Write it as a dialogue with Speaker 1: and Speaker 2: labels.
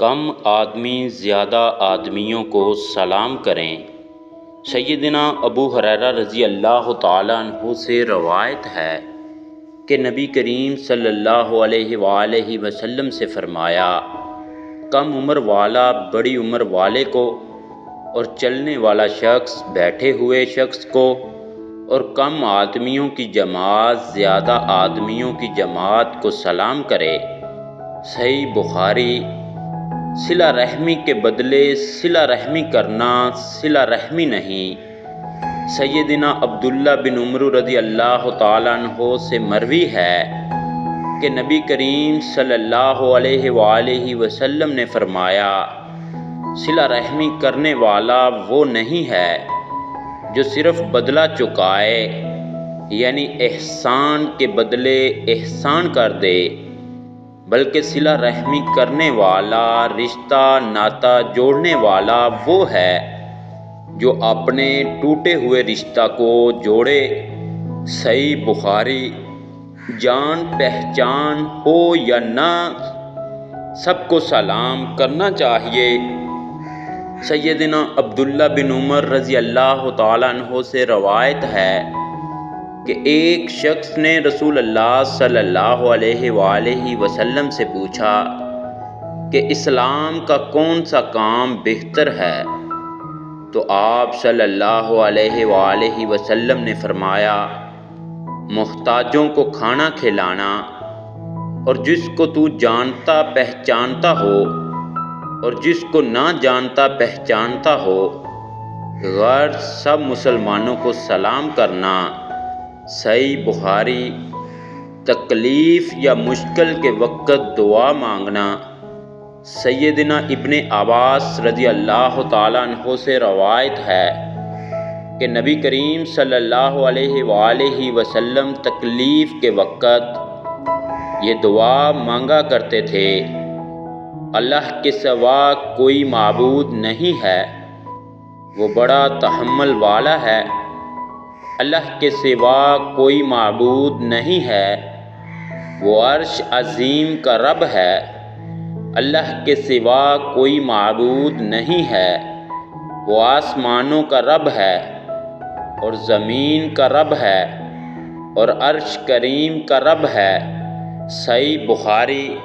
Speaker 1: کم آدمی زیادہ آدمیوں کو سلام کریں۔ سیدنا ابو ہریرہ رضی اللہ تعالیٰ عنہ سے روایت ہے کہ نبی کریم صلی اللہ علیہ وآلہ وسلم سے فرمایا، کم عمر والا بڑی عمر والے کو اور چلنے والا شخص بیٹھے ہوئے شخص کو اور کم آدمیوں کی جماعت زیادہ آدمیوں کی جماعت کو سلام کرے۔ صحیح بخاری۔ صلہ رحمی کے بدلے صلہ رحمی کرنا صلہ رحمی نہیں۔ سیدنا عبداللہ بن عمر رضی اللہ تعالیٰ عنہ سے مروی ہے کہ نبی کریم صلی اللہ علیہ وآلہ وسلم نے فرمایا، صلہ رحمی کرنے والا وہ نہیں ہے جو صرف بدلہ چکائے، یعنی احسان کے بدلے احسان کر دے، بلکہ صلہ رحمی کرنے والا، رشتہ ناتا جوڑنے والا وہ ہے جو اپنے ٹوٹے ہوئے رشتہ کو جوڑے۔ صحیح بخاری۔ جان پہچان ہو یا نہ، سب کو سلام کرنا چاہیے۔ سیدنا عبداللہ بن عمر رضی اللہ تعالیٰ عنہ سے روایت ہے کہ ایک شخص نے رسول اللہ صلی اللہ علیہ وآلہ وسلم سے پوچھا کہ اسلام کا کون سا کام بہتر ہے؟ تو آپ صلی اللہ علیہ وآلہ وسلم نے فرمایا، محتاجوں کو کھانا کھلانا، اور جس کو تو جانتا پہچانتا ہو اور جس کو نہ جانتا پہچانتا ہو، غرض سب مسلمانوں کو سلام کرنا۔ صحیح بخاری۔ تکلیف یا مشکل کے وقت دعا مانگنا۔ سیدنا ابن عباس رضی اللہ تعالیٰ عنہ سے روایت ہے کہ نبی کریم صلی اللہ علیہ وآلہ وسلم تکلیف کے وقت یہ دعا مانگا کرتے تھے، اللہ کے سوا کوئی معبود نہیں ہے، وہ بڑا تحمل والا ہے۔ اللہ کے سوا کوئی معبود نہیں ہے، وہ عرش عظیم کا رب ہے۔ اللہ کے سوا کوئی معبود نہیں ہے، وہ آسمانوں کا رب ہے اور زمین کا رب ہے اور عرش کریم کا رب ہے۔ صحیح بخاری۔